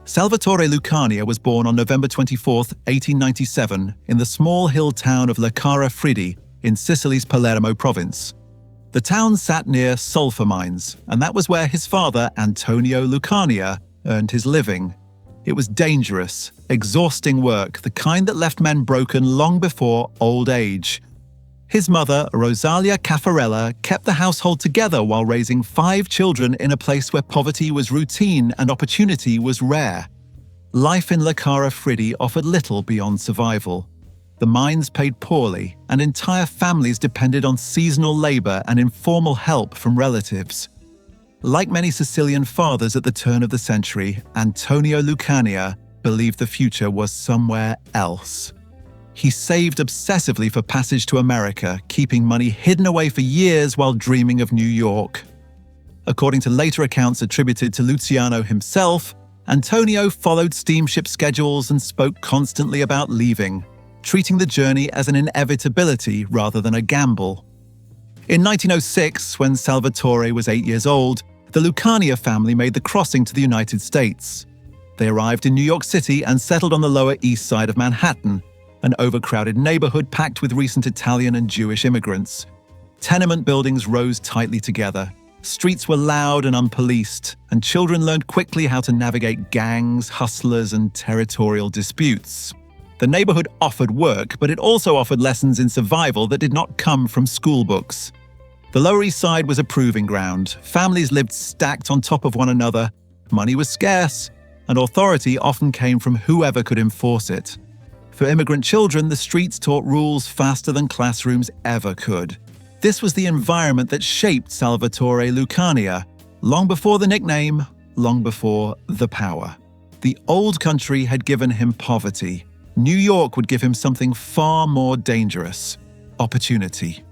Salvatore Lucania was born on November 24, 1897, in the small hill town of Leccara Fridi in Sicily's Palermo province. The town sat near sulfur mines, and that was where his father, Antonio Lucania, earned his living. It was dangerous, exhausting work, the kind that left men broken long before old age. His mother, Rosalia Caffarella, kept the household together while raising 5 children in a place where poverty was routine and opportunity was rare. Life in Leccara Fridi offered little beyond survival. The mines paid poorly, and entire families depended on seasonal labor and informal help from relatives. Like many Sicilian fathers at the turn of the century, Antonio Lucania believed the future was somewhere else. He saved obsessively for passage to America, keeping money hidden away for years while dreaming of New York. According to later accounts attributed to Luciano himself, Antonio followed steamship schedules and spoke constantly about leaving, treating the journey as an inevitability rather than a gamble. In 1906, when Salvatore was 8 years old, the Lucania family made the crossing to the United States. They arrived in New York City and settled on the Lower East Side of Manhattan, an overcrowded neighborhood packed with recent Italian and Jewish immigrants. Tenement buildings rose tightly together. Streets were loud and unpoliced, and children learned quickly how to navigate gangs, hustlers, and territorial disputes. The neighborhood offered work, but it also offered lessons in survival that did not come from school books. The Lower East Side was a proving ground. Families lived stacked on top of one another, money was scarce, and authority often came from whoever could enforce it. For immigrant children, the streets taught rules faster than classrooms ever could. This was the environment that shaped Salvatore Lucania, long before the nickname, long before the power. The old country had given him poverty. New York would give him something far more dangerous: opportunity.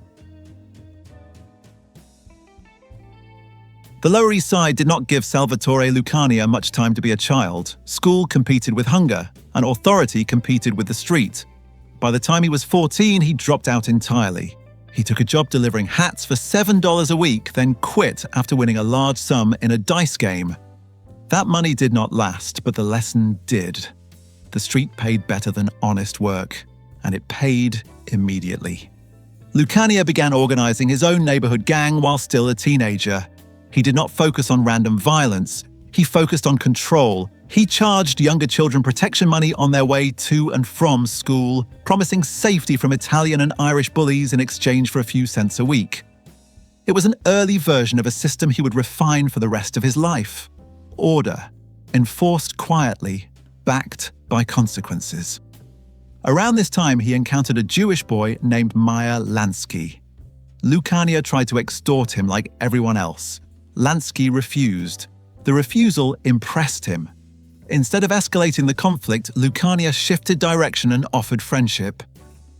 The Lower East Side did not give Salvatore Lucania much time to be a child. School competed with hunger, and authority competed with the street. By the time he was 14, he dropped out entirely. He took a job delivering hats for $7 a week, then quit after winning a large sum in a dice game. That money did not last, but the lesson did. The street paid better than honest work, and it paid immediately. Lucania began organizing his own neighborhood gang while still a teenager. He did not focus on random violence. He focused on control. He charged younger children protection money on their way to and from school, promising safety from Italian and Irish bullies in exchange for a few cents a week. It was an early version of a system he would refine for the rest of his life. Order, enforced quietly, backed by consequences. Around this time, he encountered a Jewish boy named Meyer Lansky. Lucania tried to extort him like everyone else. Lansky refused. The refusal impressed him. Instead of escalating the conflict, Lucania shifted direction and offered friendship.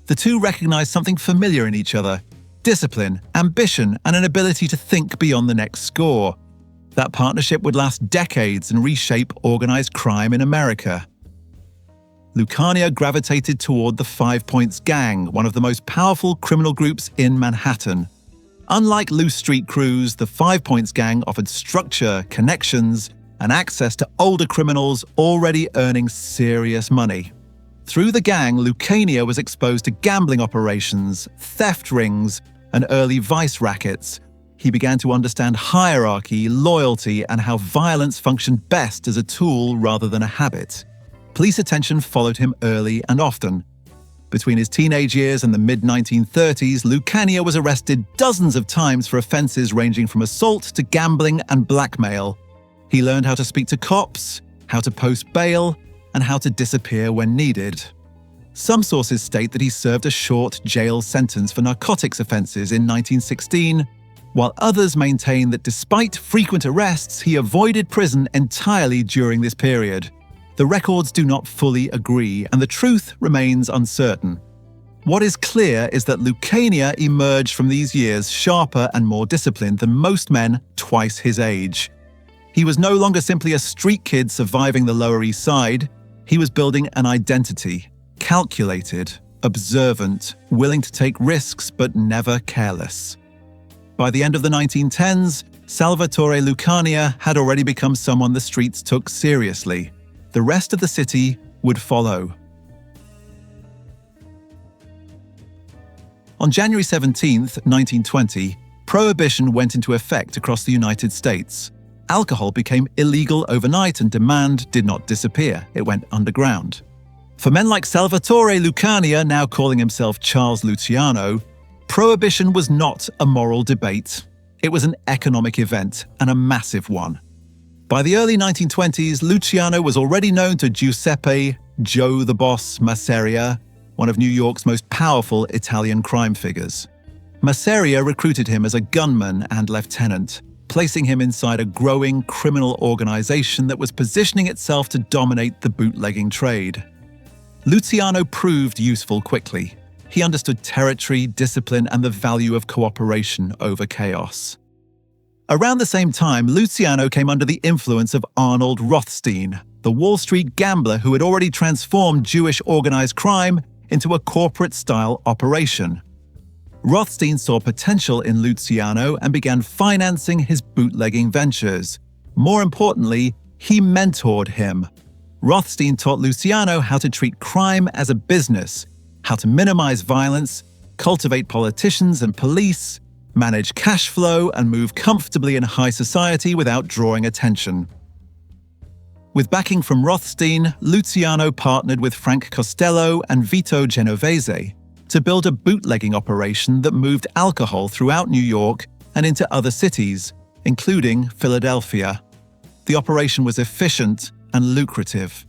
The two recognized something familiar in each other: discipline, ambition, and an ability to think beyond the next score. That partnership would last decades and reshape organized crime in America. Lucania gravitated toward the 5 Points Gang, one of the most powerful criminal groups in Manhattan. Unlike loose street crews, the 5 Points Gang offered structure, connections, and access to older criminals already earning serious money. Through the gang, Lucania was exposed to gambling operations, theft rings, and early vice rackets. He began to understand hierarchy, loyalty, and how violence functioned best as a tool rather than a habit. Police attention followed him early and often. Between his teenage years and the mid-1930s, Lucania was arrested dozens of times for offenses ranging from assault to gambling and blackmail. He learned how to speak to cops, how to post bail, and how to disappear when needed. Some sources state that he served a short jail sentence for narcotics offenses in 1916, while others maintain that despite frequent arrests, he avoided prison entirely during this period. The records do not fully agree, and the truth remains uncertain. What is clear is that Lucania emerged from these years sharper and more disciplined than most men twice his age. He was no longer simply a street kid surviving the Lower East Side. He was building an identity, calculated, observant, willing to take risks but never careless. By the end of the 1910s, Salvatore Lucania had already become someone the streets took seriously. The rest of the city would follow. On January 17, 1920, Prohibition went into effect across the United States. Alcohol became illegal overnight and demand did not disappear, it went underground. For men like Salvatore Lucania, now calling himself Charles Luciano, Prohibition was not a moral debate. It was an economic event, and a massive one. By the early 1920s, Luciano was already known to Giuseppe "Joe the Boss" Masseria, one of New York's most powerful Italian crime figures. Masseria recruited him as a gunman and lieutenant, placing him inside a growing criminal organization that was positioning itself to dominate the bootlegging trade. Luciano proved useful quickly. He understood territory, discipline, and the value of cooperation over chaos. Around the same time, Luciano came under the influence of Arnold Rothstein, the Wall Street gambler who had already transformed Jewish organized crime into a corporate-style operation. Rothstein saw potential in Luciano and began financing his bootlegging ventures. More importantly, he mentored him. Rothstein taught Luciano how to treat crime as a business, how to minimize violence, cultivate politicians and police, manage cash flow, and move comfortably in high society without drawing attention. With backing from Rothstein, Luciano partnered with Frank Costello and Vito Genovese to build a bootlegging operation that moved alcohol throughout New York and into other cities, including Philadelphia. The operation was efficient and lucrative.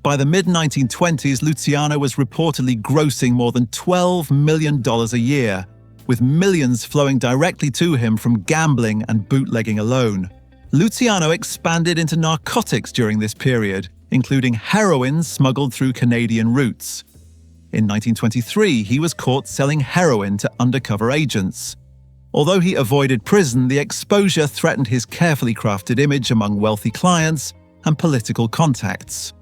By the mid-1920s, Luciano was reportedly grossing more than $12 million a year, with millions flowing directly to him from gambling and bootlegging alone. Luciano expanded into narcotics during this period, including heroin smuggled through Canadian routes. In 1923, he was caught selling heroin to undercover agents. Although he avoided prison, the exposure threatened his carefully crafted image among wealthy clients and political contacts.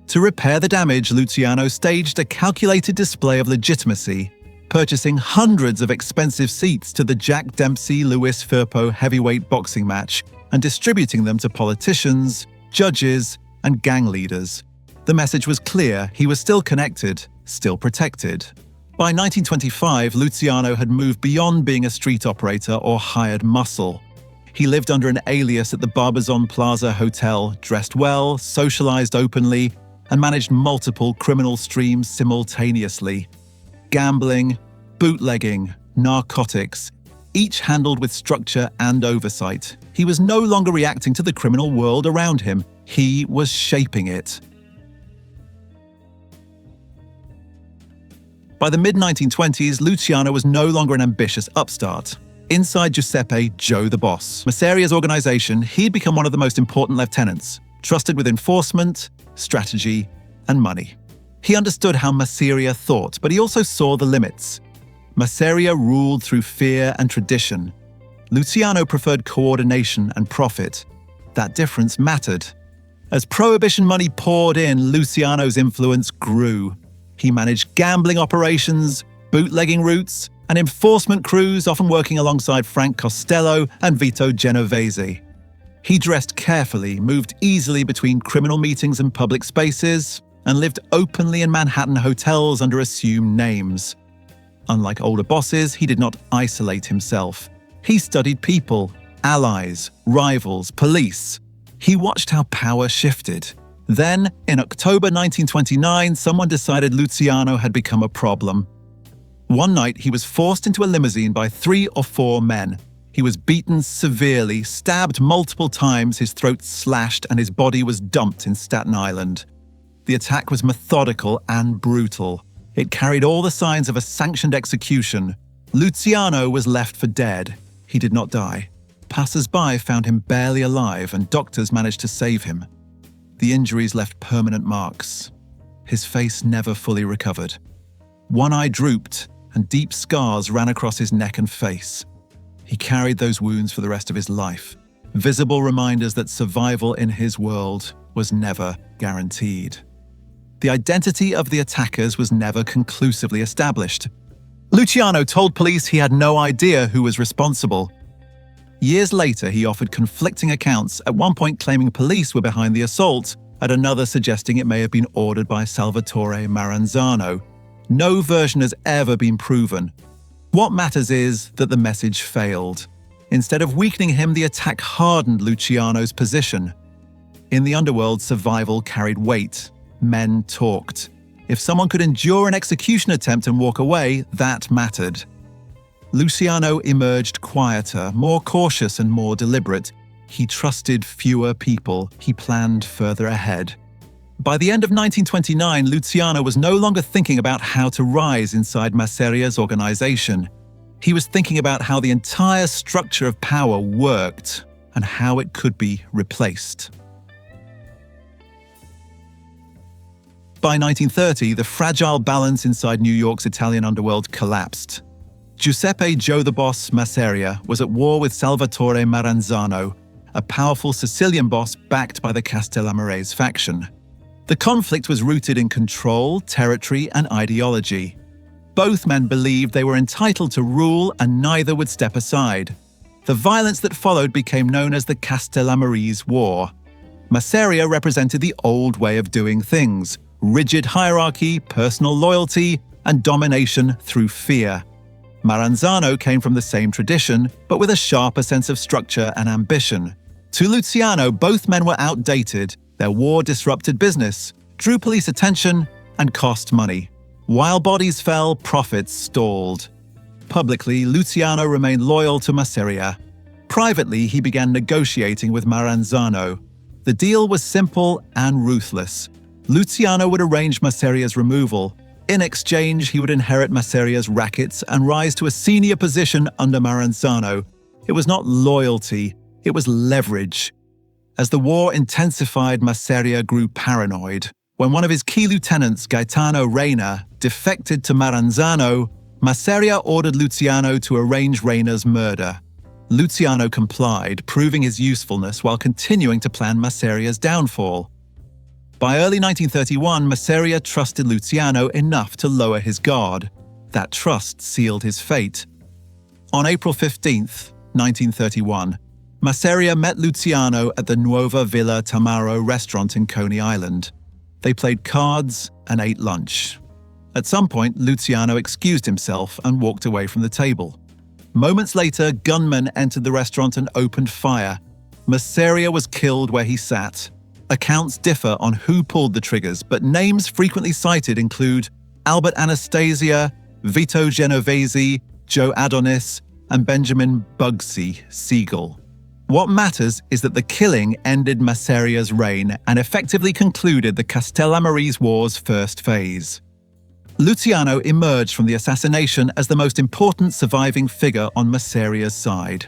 To repair the damage, Luciano staged a calculated display of legitimacy, purchasing hundreds of expensive seats to the Jack Dempsey-Louis Firpo heavyweight boxing match and distributing them to politicians, judges, and gang leaders. The message was clear: he was still connected, still protected. By 1925, Luciano had moved beyond being a street operator or hired muscle. He lived under an alias at the Barbizon Plaza Hotel, dressed well, socialized openly, and managed multiple criminal streams simultaneously. Gambling, bootlegging, narcotics, each handled with structure and oversight. He was no longer reacting to the criminal world around him. He was shaping it. By the mid-1920s, Luciano was no longer an ambitious upstart. Inside Giuseppe "Joe the Boss" Masseria's organization, he'd become one of the most important lieutenants, trusted with enforcement, strategy, and money. He understood how Masseria thought, but he also saw the limits. Masseria ruled through fear and tradition. Luciano preferred coordination and profit. That difference mattered. As Prohibition money poured in, Luciano's influence grew. He managed gambling operations, bootlegging routes, and enforcement crews, often working alongside Frank Costello and Vito Genovese. He dressed carefully, moved easily between criminal meetings and public spaces, and lived openly in Manhattan hotels under assumed names. Unlike older bosses, he did not isolate himself. He studied people, allies, rivals, police. He watched how power shifted. Then, in October 1929, someone decided Luciano had become a problem. One night, he was forced into a limousine by 3 or 4 men. He was beaten severely, stabbed multiple times, his throat slashed, and his body was dumped in Staten Island. The attack was methodical and brutal. It carried all the signs of a sanctioned execution. Luciano was left for dead. He did not die. Passers-by found him barely alive, and doctors managed to save him. The injuries left permanent marks. His face never fully recovered. One eye drooped, and deep scars ran across his neck and face. He carried those wounds for the rest of his life, visible reminders that survival in his world was never guaranteed. The identity of the attackers was never conclusively established. Luciano told police he had no idea who was responsible. Years later, he offered conflicting accounts, at one point claiming police were behind the assault, and another suggesting it may have been ordered by Salvatore Maranzano. No version has ever been proven. What matters is that the message failed. Instead of weakening him, the attack hardened Luciano's position. In the underworld, survival carried weight. Men talked. If someone could endure an execution attempt and walk away, that mattered. Luciano emerged quieter, more cautious and more deliberate. He trusted fewer people. He planned further ahead. By the end of 1929, Luciano was no longer thinking about how to rise inside Masseria's organization. He was thinking about how the entire structure of power worked and how it could be replaced. By 1930, the fragile balance inside New York's Italian underworld collapsed. Giuseppe Joe the Boss Masseria was at war with Salvatore Maranzano, a powerful Sicilian boss backed by the Castellammarese faction. The conflict was rooted in control, territory, and ideology. Both men believed they were entitled to rule and neither would step aside. The violence that followed became known as the Castellammarese War. Masseria represented the old way of doing things: rigid hierarchy, personal loyalty, and domination through fear. Maranzano came from the same tradition, but with a sharper sense of structure and ambition. To Luciano, both men were outdated. Their war disrupted business, drew police attention, and cost money. While bodies fell, profits stalled. Publicly, Luciano remained loyal to Masseria. Privately, he began negotiating with Maranzano. The deal was simple and ruthless. Luciano would arrange Masseria's removal. In exchange, he would inherit Masseria's rackets and rise to a senior position under Maranzano. It was not loyalty, it was leverage. As the war intensified, Masseria grew paranoid. When one of his key lieutenants, Gaetano Reina, defected to Maranzano, Masseria ordered Luciano to arrange Reina's murder. Luciano complied, proving his usefulness while continuing to plan Masseria's downfall. By early 1931, Masseria trusted Luciano enough to lower his guard. That trust sealed his fate. On April 15, 1931, Masseria met Luciano at the Nuova Villa Tamaro restaurant in Coney Island. They played cards and ate lunch. At some point, Luciano excused himself and walked away from the table. Moments later, gunmen entered the restaurant and opened fire. Masseria was killed where he sat. Accounts differ on who pulled the triggers, but names frequently cited include Albert Anastasia, Vito Genovese, Joe Adonis, and Benjamin Bugsy Siegel. What matters is that the killing ended Masseria's reign and effectively concluded the Castellammarese War's first phase. Luciano emerged from the assassination as the most important surviving figure on Masseria's side.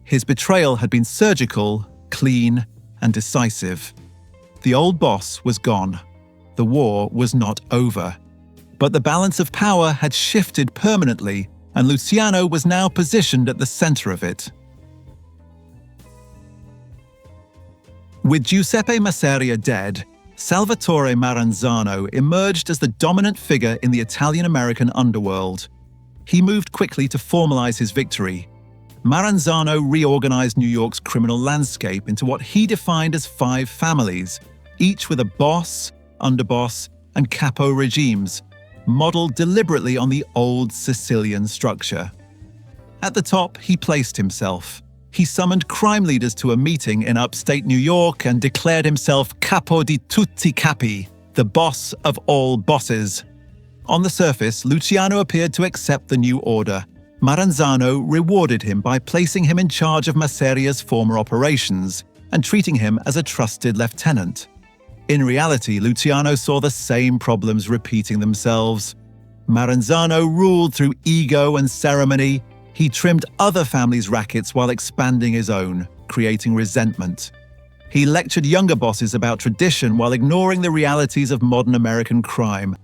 His betrayal had been surgical, clean, and decisive. The old boss was gone. The war was not over. But the balance of power had shifted permanently, and Luciano was now positioned at the center of it. With Giuseppe Masseria dead, Salvatore Maranzano emerged as the dominant figure in the Italian-American underworld. He moved quickly to formalize his victory. Maranzano reorganized New York's criminal landscape into what he defined as 5 families, each with a boss, underboss, and capo regimes, modeled deliberately on the old Sicilian structure. At the top, he placed himself. He summoned crime leaders to a meeting in upstate New York and declared himself capo di tutti capi, the boss of all bosses. On the surface, Luciano appeared to accept the new order. Maranzano rewarded him by placing him in charge of Masseria's former operations and treating him as a trusted lieutenant. In reality, Luciano saw the same problems repeating themselves. Maranzano ruled through ego and ceremony. He trimmed other families' rackets while expanding his own, creating resentment. He lectured younger bosses about tradition while ignoring the realities of modern American crime.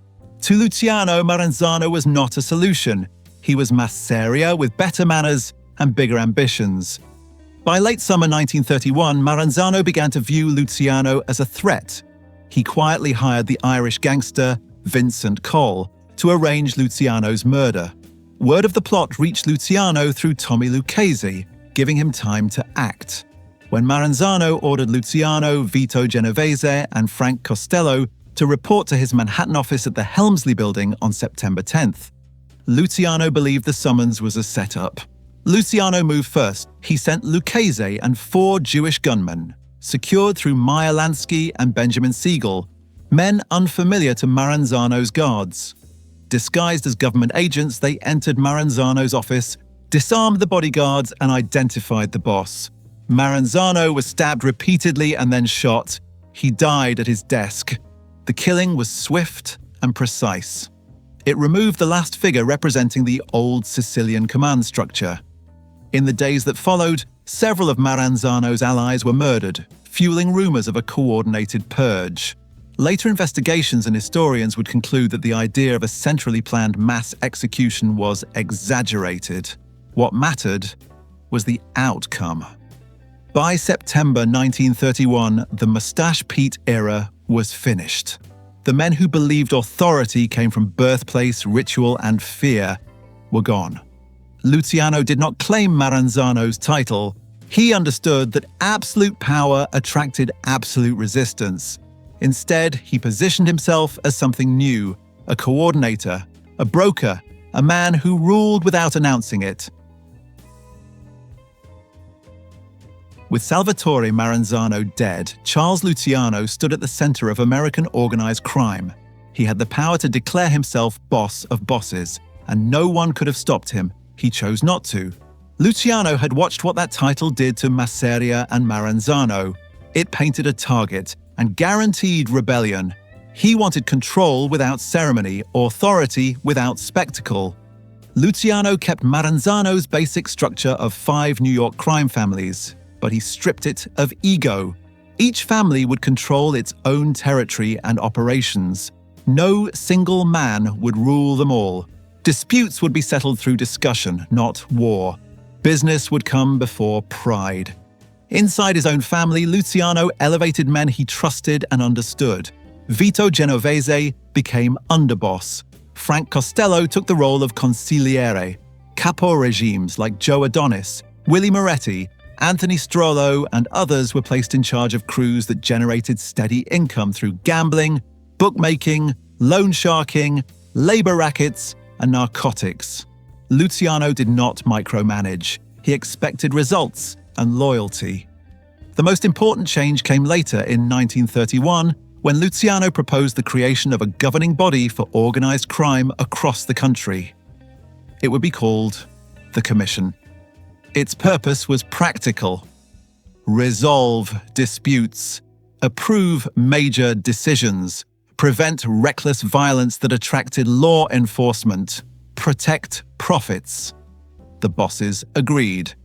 To Luciano, Maranzano was not a solution. He was Masseria with better manners and bigger ambitions. By late summer 1931, Maranzano began to view Luciano as a threat. He quietly hired the Irish gangster Vincent Cole to arrange Luciano's murder. Word of the plot reached Luciano through Tommy Lucchese, giving him time to act. when Maranzano ordered Luciano, Vito Genovese, and Frank Costello to report to his Manhattan office at the Helmsley Building on September 10th. Luciano believed the summons was a setup. Luciano moved first. He sent Lucchese and 4 Jewish gunmen, secured through Meyer Lansky and Benjamin Siegel, men unfamiliar to Maranzano's guards. Disguised as government agents, they entered Maranzano's office, disarmed the bodyguards, and identified the boss. Maranzano was stabbed repeatedly and then shot. He died at his desk. The killing was swift and precise. It removed the last figure representing the old Sicilian command structure. In the days that followed, several of Maranzano's allies were murdered, fueling rumors of a coordinated purge. Later investigations and historians would conclude that the idea of a centrally planned mass execution was exaggerated. What mattered was the outcome. By September 1931, the Mustache Pete era was finished. The men who believed authority came from birthplace, ritual, and fear were gone. Luciano did not claim Maranzano's title. He understood that absolute power attracted absolute resistance. Instead, he positioned himself as something new, a coordinator, a broker, a man who ruled without announcing it. With Salvatore Maranzano dead, Charles Luciano stood at the center of American organized crime. He had the power to declare himself boss of bosses, and no one could have stopped him. He chose not to. Luciano had watched what that title did to Masseria and Maranzano. It painted a target and guaranteed rebellion. He wanted control without ceremony, authority without spectacle. Luciano kept Maranzano's basic structure of 5 New York crime families, but he stripped it of ego. Each family would control its own territory and operations. No single man would rule them all. Disputes would be settled through discussion, not war. Business would come before pride. Inside his own family, Luciano elevated men he trusted and understood. Vito Genovese became underboss. Frank Costello took the role of consigliere. Capo regimes like Joe Adonis, Willie Moretti, Anthony Strollo, and others were placed in charge of crews that generated steady income through gambling, bookmaking, loan sharking, labor rackets, and narcotics. Luciano did not micromanage. He expected results and loyalty. The most important change came later in 1931, when Luciano proposed the creation of a governing body for organized crime across the country. It would be called the Commission. Its purpose was practical: resolve disputes, approve major decisions, prevent reckless violence that attracted law enforcement, protect profits. The bosses agreed.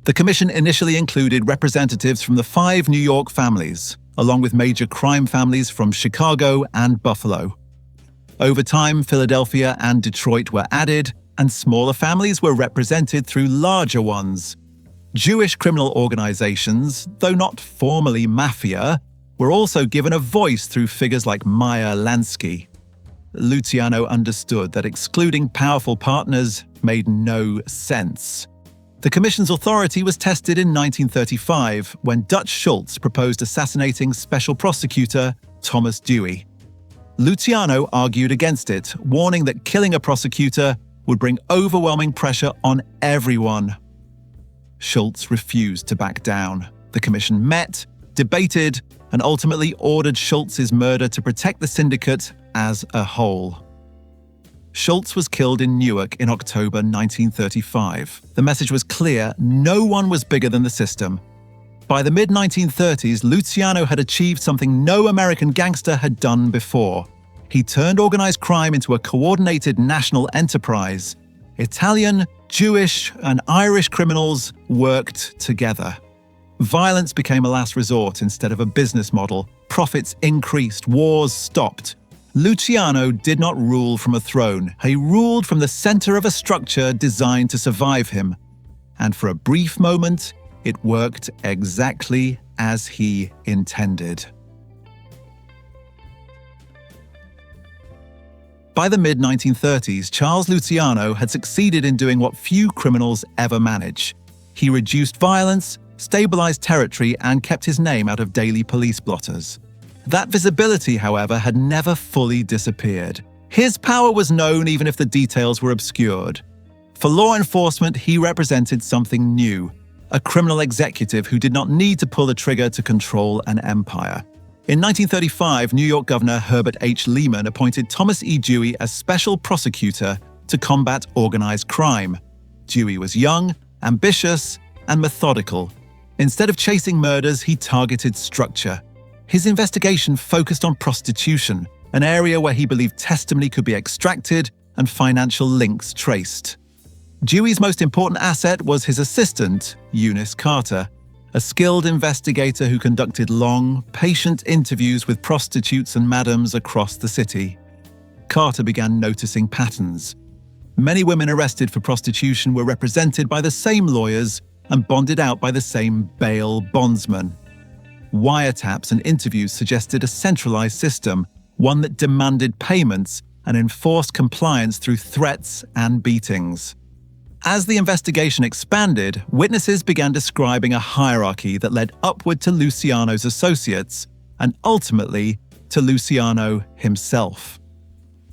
The commission initially included representatives from the 5 New York families, along with major crime families from Chicago and Buffalo. Over time, Philadelphia and Detroit were added, and smaller families were represented through larger ones. Jewish criminal organizations, though not formally Mafia, were also given a voice through figures like Meyer Lansky. Luciano understood that excluding powerful partners made no sense. The Commission's authority was tested in 1935 when Dutch Schultz proposed assassinating Special Prosecutor Thomas Dewey. Luciano argued against it, warning that killing a prosecutor would bring overwhelming pressure on everyone. Schultz refused to back down. The Commission met, debated, and ultimately ordered Schultz's murder to protect the syndicate as a whole. Schultz was killed in Newark in October 1935. The message was clear: no one was bigger than the system. By the mid-1930s, Luciano had achieved something no American gangster had done before. He turned organized crime into a coordinated national enterprise. Italian, Jewish, and Irish criminals worked together. Violence became a last resort instead of a business model. Profits increased, wars stopped. Luciano did not rule from a throne. He ruled from the center of a structure designed to survive him. And for a brief moment, it worked exactly as he intended. By the mid-1930s, Charles Luciano had succeeded in doing what few criminals ever manage. He reduced violence, stabilized territory, and kept his name out of daily police blotters. That visibility, however, had never fully disappeared. His power was known even if the details were obscured. For law enforcement, he represented something new, a criminal executive who did not need to pull the trigger to control an empire. In 1935, New York Governor Herbert H. Lehman appointed Thomas E. Dewey as special prosecutor to combat organized crime. Dewey was young, ambitious, and methodical. Instead of chasing murders, he targeted structure. His investigation focused on prostitution, an area where he believed testimony could be extracted and financial links traced. Dewey's most important asset was his assistant, Eunice Carter, a skilled investigator who conducted long, patient interviews with prostitutes and madams across the city. Carter began noticing patterns. Many women arrested for prostitution were represented by the same lawyers and bonded out by the same bail bondsman. Wiretaps and interviews suggested a centralized system, one that demanded payments and enforced compliance through threats and beatings. As the investigation expanded, witnesses began describing a hierarchy that led upward to Luciano's associates and ultimately to Luciano himself.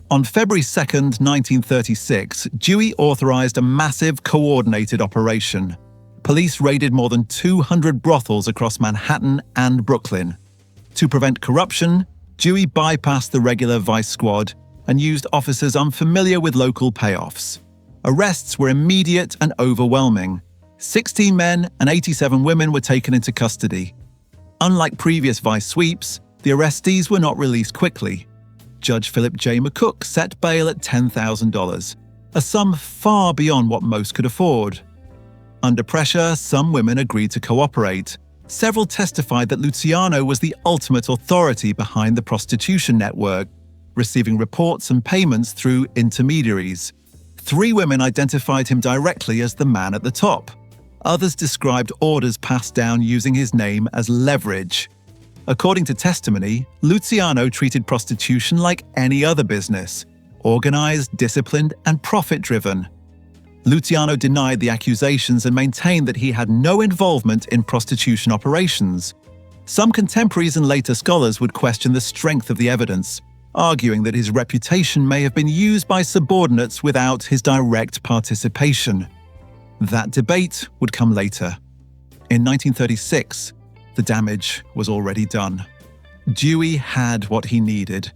On February 2, 1936, Dewey authorized a massive coordinated operation. Police raided more than 200 brothels across Manhattan and Brooklyn. To prevent corruption, Dewey bypassed the regular vice squad and used officers unfamiliar with local payoffs. Arrests were immediate and overwhelming. 16 men and 87 women were taken into custody. Unlike previous vice sweeps, the arrestees were not released quickly. Judge Philip J. McCook set bail at $10,000, a sum far beyond what most could afford. Under pressure, some women agreed to cooperate. Several testified that Luciano was the ultimate authority behind the prostitution network, receiving reports and payments through intermediaries. 3 women identified him directly as the man at the top. Others described orders passed down using his name as leverage. According to testimony, Luciano treated prostitution like any other business, organized, disciplined, and profit-driven. Luciano denied the accusations and maintained that he had no involvement in prostitution operations. Some contemporaries and later scholars would question the strength of the evidence, arguing that his reputation may have been used by subordinates without his direct participation. That debate would come later. In 1936, the damage was already done. Dewey had what he needed.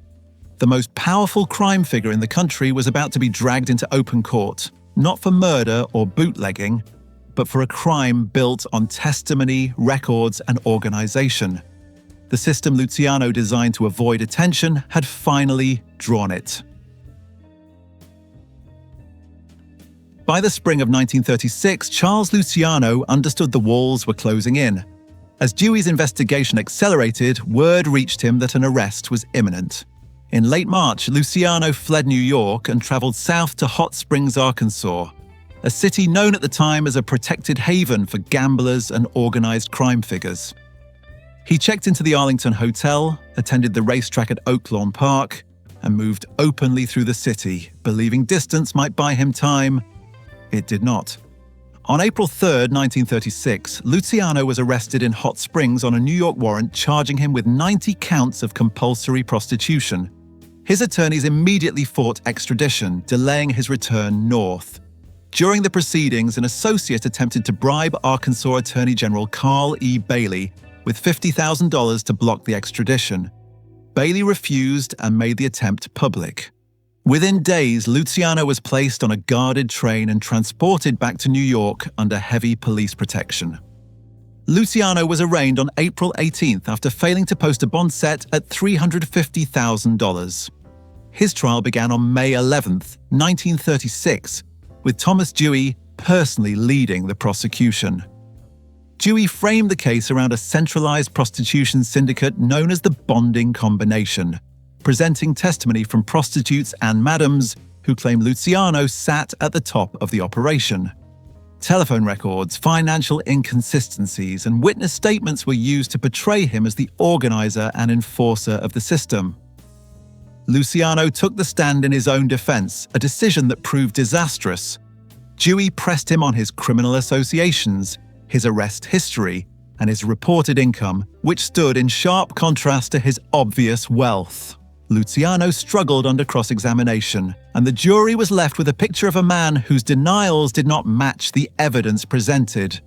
The most powerful crime figure in the country was about to be dragged into open court, not for murder or bootlegging, but for a crime built on testimony, records, and organization. The system Luciano designed to avoid attention had finally drawn it. By the spring of 1936, Charles Luciano understood the walls were closing in. As Dewey's investigation accelerated, word reached him that an arrest was imminent. In late March, Luciano fled New York and traveled south to Hot Springs, Arkansas, a city known at the time as a protected haven for gamblers and organized crime figures. He checked into the Arlington Hotel, attended the racetrack at Oaklawn Park, and moved openly through the city, believing distance might buy him time. It did not. On April 3, 1936, Luciano was arrested in Hot Springs on a New York warrant charging him with 90 counts of compulsory prostitution. His attorneys immediately fought extradition, delaying his return north. During the proceedings, an associate attempted to bribe Arkansas Attorney General Carl E. Bailey with $50,000 to block the extradition. Bailey refused and made the attempt public. Within days, Luciano was placed on a guarded train and transported back to New York under heavy police protection. Luciano was arraigned on April 18th after failing to post a bond set at $350,000. His trial began on May 11th, 1936, with Thomas Dewey personally leading the prosecution. Dewey framed the case around a centralized prostitution syndicate known as the Bonding Combination, presenting testimony from prostitutes and madams who claim Luciano sat at the top of the operation. Telephone records, financial inconsistencies, and witness statements were used to portray him as the organizer and enforcer of the system. Luciano took the stand in his own defense, a decision that proved disastrous. Dewey pressed him on his criminal associations, his arrest history, and his reported income, which stood in sharp contrast to his obvious wealth. Luciano struggled under cross-examination, and the jury was left with a picture of a man whose denials did not match the evidence presented.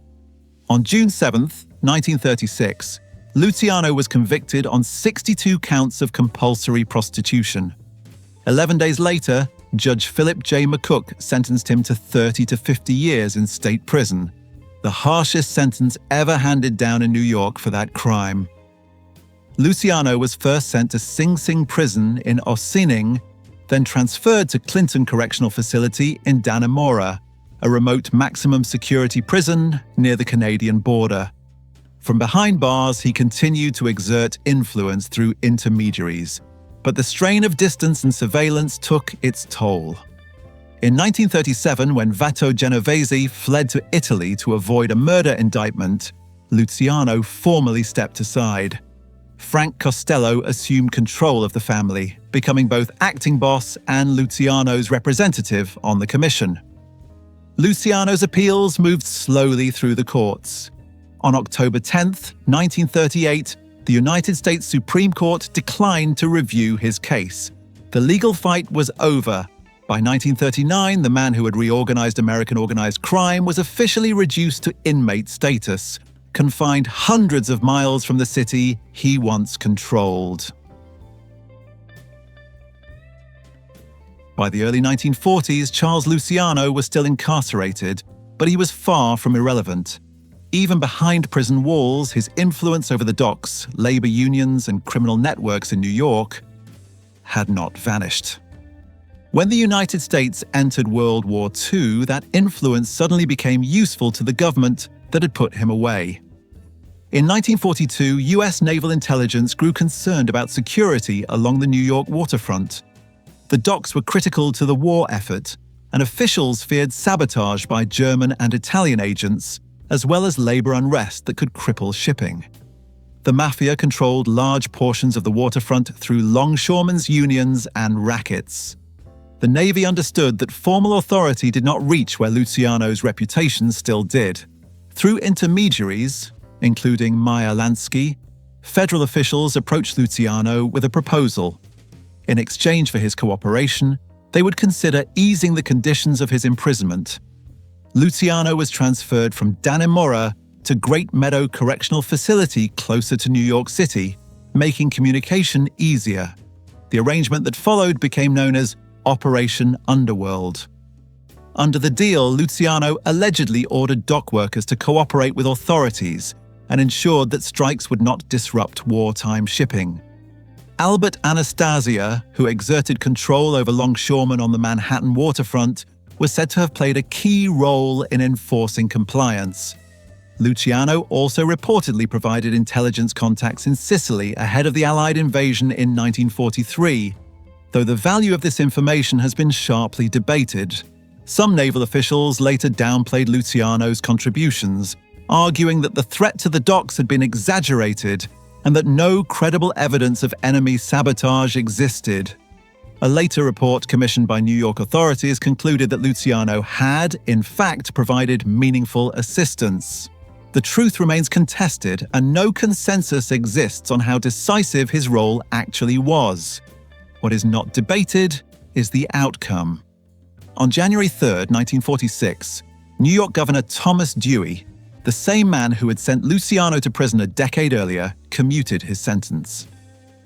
On June 7, 1936, Luciano was convicted on 62 counts of compulsory prostitution. 11 days later, Judge Philip J. McCook sentenced him to 30 to 50 years in state prison, the harshest sentence ever handed down in New York for that crime. Luciano was first sent to Sing Sing prison in Ossining, then transferred to Clinton Correctional Facility in Dannemora, a remote maximum security prison near the Canadian border. From behind bars, he continued to exert influence through intermediaries, but the strain of distance and surveillance took its toll. In 1937, when Vato Genovese fled to Italy to avoid a murder indictment, Luciano formally stepped aside. Frank Costello assumed control of the family, becoming both acting boss and Luciano's representative on the commission. Luciano's appeals moved slowly through the courts. On October 10, 1938, the United States Supreme Court declined to review his case. The legal fight was over. By 1939, the man who had reorganized American organized crime was officially reduced to inmate status, confined hundreds of miles from the city he once controlled. By the early 1940s, Charles Luciano was still incarcerated, but he was far from irrelevant. Even behind prison walls, his influence over the docks, labor unions, and criminal networks in New York had not vanished. When the United States entered World War II, that influence suddenly became useful to the government that had put him away. In 1942, US naval intelligence grew concerned about security along the New York waterfront. The docks were critical to the war effort, and officials feared sabotage by German and Italian agents, as well as labor unrest that could cripple shipping. The Mafia controlled large portions of the waterfront through longshoremen's unions and rackets. The Navy understood that formal authority did not reach where Luciano's reputation still did. Through intermediaries, including Meyer Lansky, federal officials approached Luciano with a proposal. In exchange for his cooperation, they would consider easing the conditions of his imprisonment. Luciano was transferred from Dannemora to Great Meadow Correctional Facility closer to New York City, making communication easier. The arrangement that followed became known as Operation Underworld. Under the deal, Luciano allegedly ordered dock workers to cooperate with authorities and ensured that strikes would not disrupt wartime shipping. Albert Anastasia, who exerted control over longshoremen on the Manhattan waterfront, was said to have played a key role in enforcing compliance. Luciano also reportedly provided intelligence contacts in Sicily ahead of the Allied invasion in 1943, though the value of this information has been sharply debated. Some naval officials later downplayed Luciano's contributions, arguing that the threat to the docks had been exaggerated and that no credible evidence of enemy sabotage existed. A later report commissioned by New York authorities concluded that Luciano had, in fact, provided meaningful assistance. The truth remains contested, and no consensus exists on how decisive his role actually was. What is not debated is the outcome. On January 3, 1946, New York Governor Thomas Dewey, the same man who had sent Luciano to prison a decade earlier, commuted his sentence.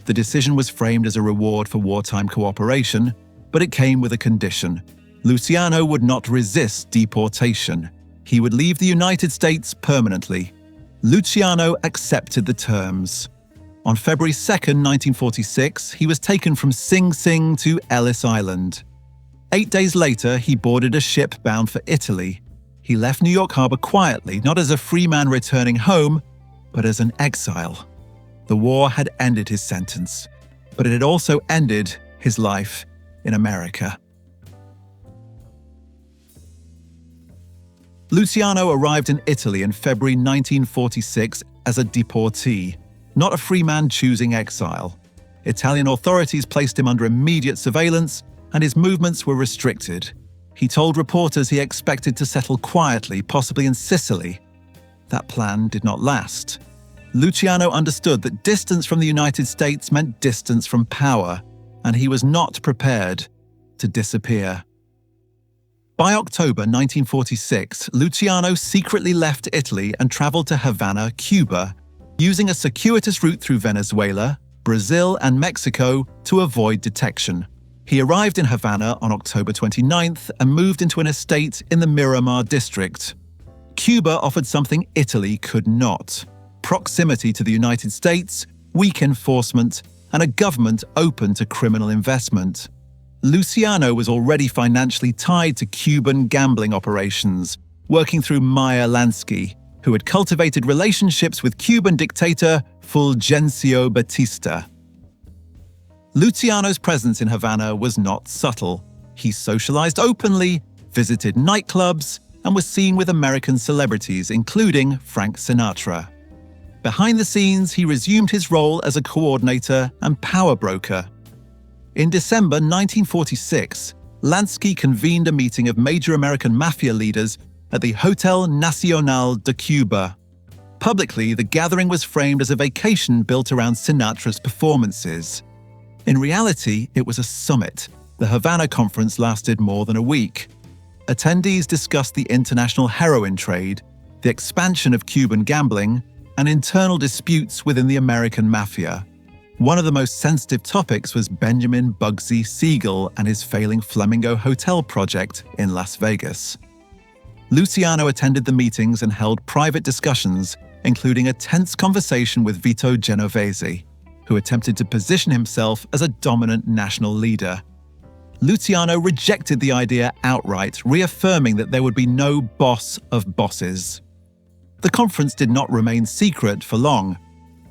The decision was framed as a reward for wartime cooperation, but it came with a condition. Luciano would not resist deportation. He would leave the United States permanently. Luciano accepted the terms. On February 2, 1946, he was taken from Sing Sing to Ellis Island. 8 days later, he boarded a ship bound for Italy. He left New York Harbor quietly, not as a free man returning home, but as an exile. The war had ended his sentence, but it had also ended his life in America. Luciano arrived in Italy in February 1946 as a deportee, not a free man choosing exile. Italian authorities placed him under immediate surveillance, and his movements were restricted. He told reporters he expected to settle quietly, possibly in Sicily. That plan did not last. Luciano understood that distance from the United States meant distance from power, and he was not prepared to disappear. By October 1946, Luciano secretly left Italy and traveled to Havana, Cuba, using a circuitous route through Venezuela, Brazil, and Mexico to avoid detection. He arrived in Havana on October 29th and moved into an estate in the Miramar district. Cuba offered something Italy could not: proximity to the United States, weak enforcement, and a government open to criminal investment. Luciano was already financially tied to Cuban gambling operations, working through Meyer Lansky, who had cultivated relationships with Cuban dictator Fulgencio Batista. Luciano's presence in Havana was not subtle. He socialized openly, visited nightclubs, and was seen with American celebrities, including Frank Sinatra. Behind the scenes, he resumed his role as a coordinator and power broker. In December 1946, Lansky convened a meeting of major American Mafia leaders at the Hotel Nacional de Cuba. Publicly, the gathering was framed as a vacation built around Sinatra's performances. In reality, it was a summit. The Havana conference lasted more than a week. Attendees discussed the international heroin trade, the expansion of Cuban gambling, and internal disputes within the American Mafia. One of the most sensitive topics was Benjamin Bugsy Siegel and his failing Flamingo Hotel project in Las Vegas. Luciano attended the meetings and held private discussions, including a tense conversation with Vito Genovese, who attempted to position himself as a dominant national leader. Luciano rejected the idea outright, reaffirming that there would be no boss of bosses. The conference did not remain secret for long.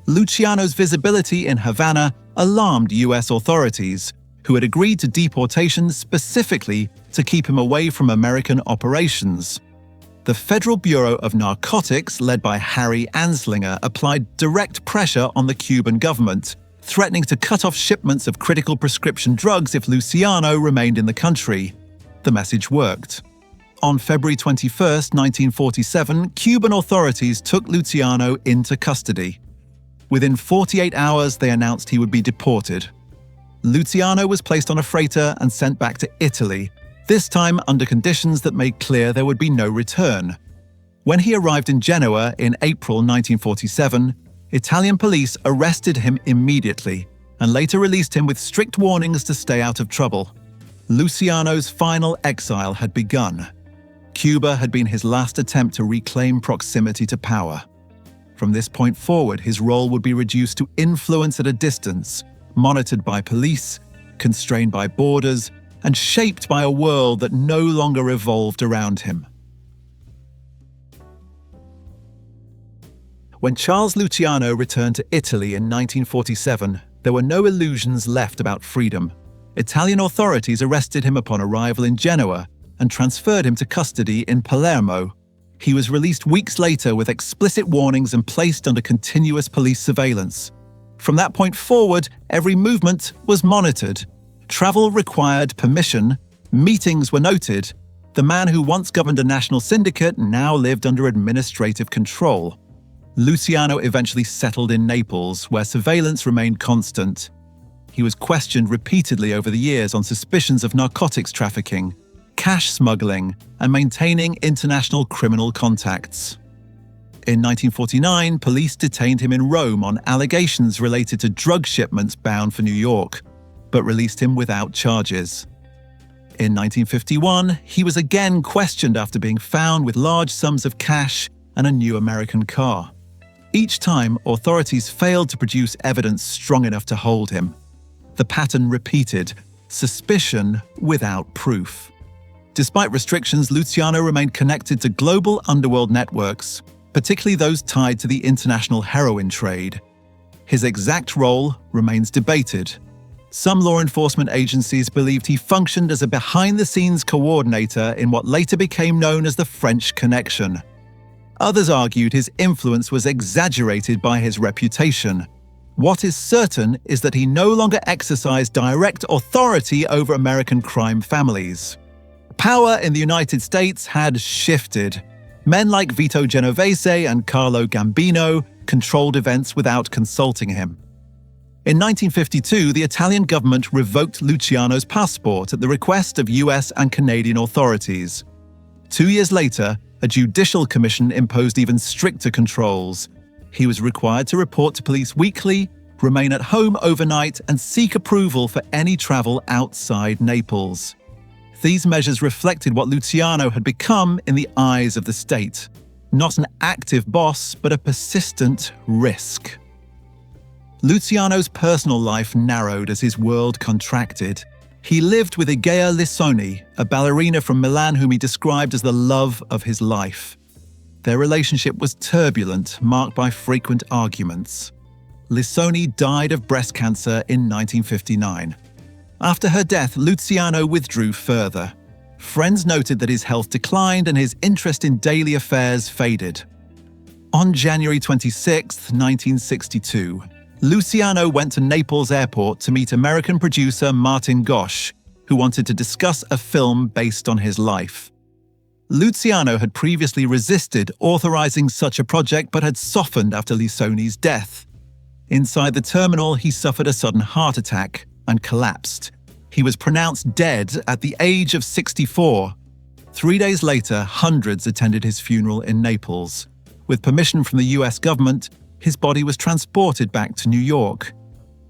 Luciano's visibility in Havana alarmed US authorities, who had agreed to deportation specifically to keep him away from American operations. The Federal Bureau of Narcotics, led by Harry Anslinger, applied direct pressure on the Cuban government, threatening to cut off shipments of critical prescription drugs if Luciano remained in the country. The message worked. On February 21, 1947, Cuban authorities took Luciano into custody. Within 48 hours, they announced he would be deported. Luciano was placed on a freighter and sent back to Italy, this time under conditions that made clear there would be no return. When he arrived in Genoa in April 1947, Italian police arrested him immediately and later released him with strict warnings to stay out of trouble. Luciano's final exile had begun. Cuba had been his last attempt to reclaim proximity to power. From this point forward, his role would be reduced to influence at a distance, monitored by police, constrained by borders, and shaped by a world that no longer revolved around him. When Charles Luciano returned to Italy in 1947, there were no illusions left about freedom. Italian authorities arrested him upon arrival in Genoa and transferred him to custody in Palermo. He was released weeks later with explicit warnings and placed under continuous police surveillance. From that point forward, every movement was monitored. Travel required permission, meetings were noted. The man who once governed a national syndicate now lived under administrative control. Luciano eventually settled in Naples, where surveillance remained constant. He was questioned repeatedly over the years on suspicions of narcotics trafficking, cash smuggling, and maintaining international criminal contacts. In 1949, police detained him in Rome on allegations related to drug shipments bound for New York, but released him without charges. In 1951, he was again questioned after being found with large sums of cash and a new American car. Each time, authorities failed to produce evidence strong enough to hold him. The pattern repeated: suspicion without proof. Despite restrictions, Luciano remained connected to global underworld networks, particularly those tied to the international heroin trade. His exact role remains debated. Some law enforcement agencies believed he functioned as a behind-the-scenes coordinator in what later became known as the French Connection. Others argued his influence was exaggerated by his reputation. What is certain is that he no longer exercised direct authority over American crime families. Power in the United States had shifted. Men like Vito Genovese and Carlo Gambino controlled events without consulting him. In 1952, the Italian government revoked Luciano's passport at the request of US and Canadian authorities. 2 years later, a judicial commission imposed even stricter controls. He was required to report to police weekly, remain at home overnight, and seek approval for any travel outside Naples. These measures reflected what Luciano had become in the eyes of the state. Not an active boss, but a persistent risk. Luciano's personal life narrowed as his world contracted. He lived with Igea Lissoni, a ballerina from Milan whom he described as the love of his life. Their relationship was turbulent, marked by frequent arguments. Lissoni died of breast cancer in 1959. After her death, Luciano withdrew further. Friends noted that his health declined and his interest in daily affairs faded. On January 26, 1962, Luciano went to Naples airport to meet American producer Martin Gosch, who wanted to discuss a film based on his life. Luciano had previously resisted authorizing such a project but had softened after Lissoni's death. Inside the terminal, he suffered a sudden heart attack and collapsed. He was pronounced dead at the age of 64. 3 days later, hundreds attended his funeral in Naples. With permission from the US government, his body was transported back to New York.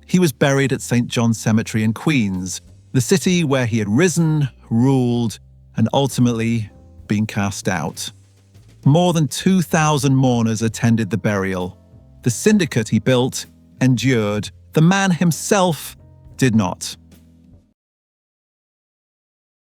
He was buried at St. John's Cemetery in Queens, the city where he had risen, ruled, and ultimately been cast out. More than 2,000 mourners attended the burial. The syndicate he built endured. The man himself did not.